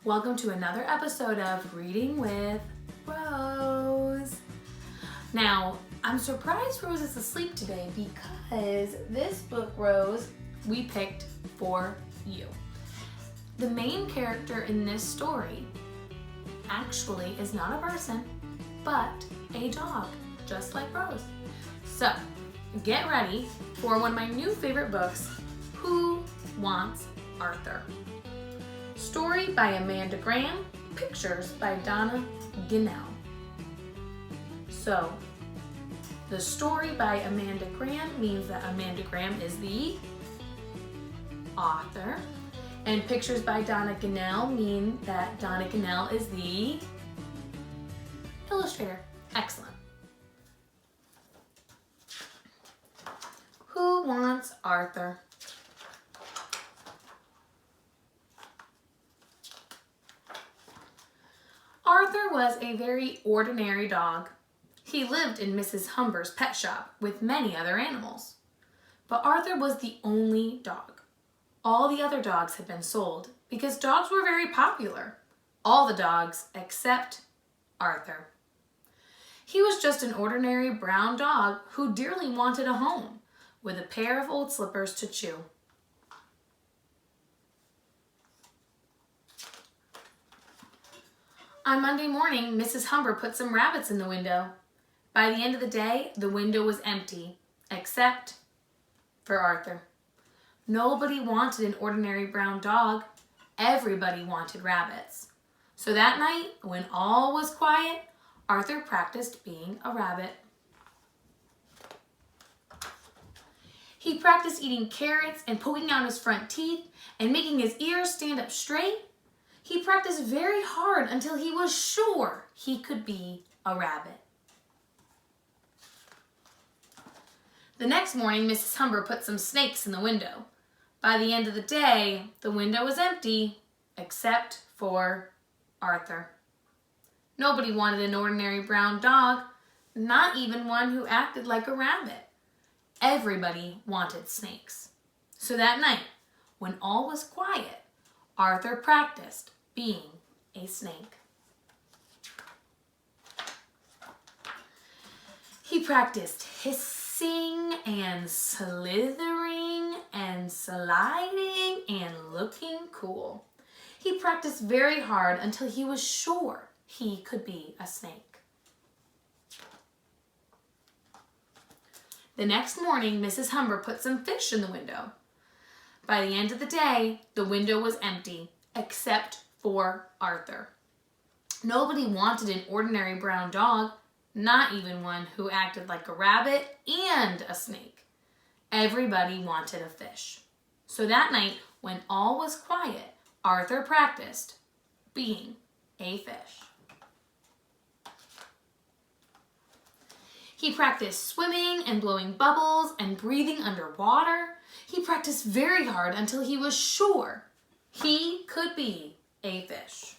Welcome to another episode of Reading with Rose. Now, I'm surprised Rose is asleep today because this book, Rose, we picked for you. The main character in this story actually is not a person, but a dog, just like Rose. So, get ready for one of my new favorite books, Who Wants Arthur? Story by Amanda Graham, pictures by Donna Ginnell. So, the story by Amanda Graham means that Amanda Graham is the author, and pictures by Donna Ginnell mean that Donna Ginnell is the illustrator. Excellent. Who Wants Arthur? Arthur was a very ordinary dog. He lived in Mrs. Humber's pet shop with many other animals. But Arthur was the only dog. All the other dogs had been sold because dogs were very popular. All the dogs except Arthur. He was just an ordinary brown dog who dearly wanted a home with a pair of old slippers to chew. On Monday morning, Mrs. Humber put some rabbits in the window. By the end of the day, the window was empty, except for Arthur. Nobody wanted an ordinary brown dog. Everybody wanted rabbits. So that night, when all was quiet, Arthur practiced being a rabbit. He practiced eating carrots and poking out his front teeth and making his ears stand up straight. He practiced very hard until he was sure he could be a rabbit. The next morning, Mrs. Humber put some snakes in the window. By the end of the day, the window was empty, except for Arthur. Nobody wanted an ordinary brown dog, not even one who acted like a rabbit. Everybody wanted snakes. So that night, when all was quiet, Arthur practiced being a snake. He practiced hissing and slithering and sliding and looking cool. He practiced very hard until he was sure he could be a snake. The next morning, Mrs. Humber put some fish in the window. By the end of the day, the window was empty, except for Arthur. Nobody wanted an ordinary brown dog, not even one who acted like a rabbit and a snake. Everybody wanted a fish. So that night, when all was quiet, Arthur practiced being a fish. He practiced swimming and blowing bubbles and breathing underwater. He practiced very hard until he was sure he could be a fish.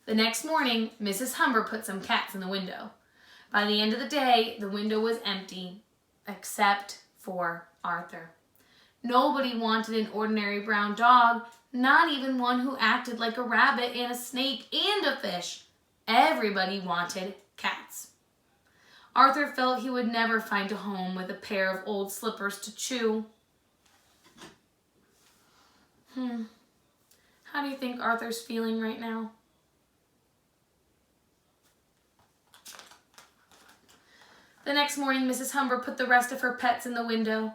The next morning, Mrs. Humber put some cats in the window. By the end of the day, the window was empty, except for Arthur. Nobody wanted an ordinary brown dog, not even one who acted like a rabbit and a snake and a fish. Everybody wanted cats. Arthur felt he would never find a home with a pair of old slippers to chew. How do you think Arthur's feeling right now? The next morning, Mrs. Humber put the rest of her pets in the window.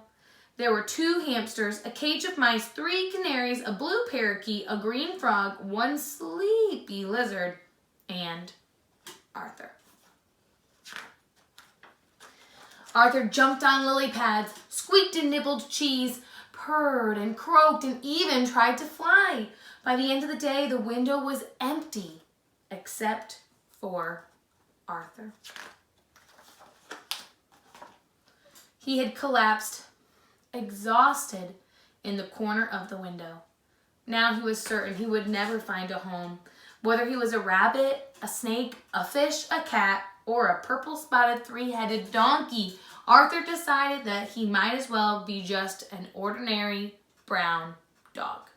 There were 2 hamsters, a cage of mice, 3 canaries, a blue parakeet, a green frog, 1 sleepy lizard, and Arthur. Arthur jumped on lily pads, squeaked and nibbled cheese, purred and croaked, and even tried to fly. By the end of the day, the window was empty, except for Arthur. He had collapsed, exhausted, in the corner of the window. Now he was certain he would never find a home. Whether he was a rabbit, a snake, a fish, a cat, or a purple-spotted 3-headed donkey, Arthur decided that he might as well be just an ordinary brown dog.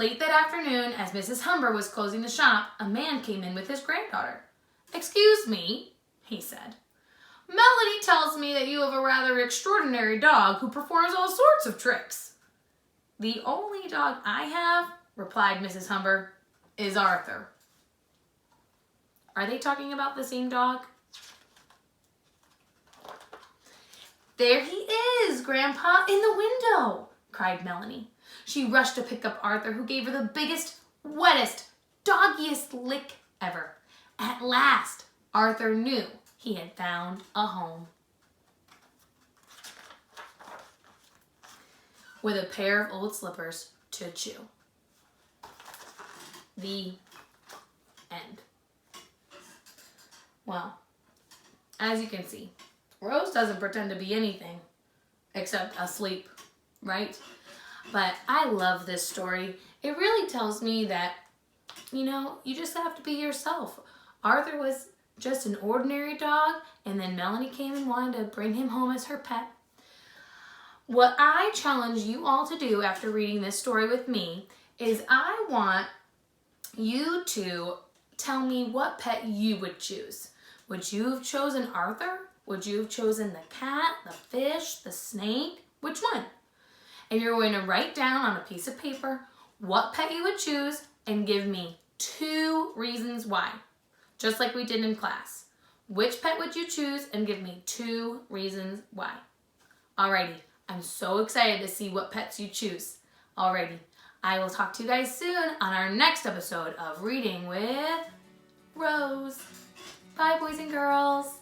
Late that afternoon, as Mrs. Humber was closing the shop, a man came in with his granddaughter. "Excuse me," he said. "Melanie tells me that you have a rather extraordinary dog who performs all sorts of tricks." "The only dog I have," replied Mrs. Humber, "is Arthur." Are they talking about the same dog? "There he is, Grandpa, in the window," cried Melanie. She rushed to pick up Arthur, who gave her the biggest, wettest, doggiest lick ever. At last, Arthur knew he had found a home. With a pair of old slippers to chew. The end. Well, as you can see, Rose doesn't pretend to be anything except asleep, right? But I love this story. It really tells me that, you just have to be yourself. Arthur was just an ordinary dog, and then Melanie came and wanted to bring him home as her pet. What I challenge you all to do after reading this story with me is I want you to tell me what pet you would choose. Would you have chosen Arthur? Would you have chosen the cat, the fish, the snake? Which one? And you're going to write down on a piece of paper what pet you would choose and give me 2 reasons why. Just like we did in class. Which pet would you choose and give me 2 reasons why. Alrighty, I'm so excited to see what pets you choose. Alrighty, I will talk to you guys soon on our next episode of Reading with Rose. Bye, boys and girls.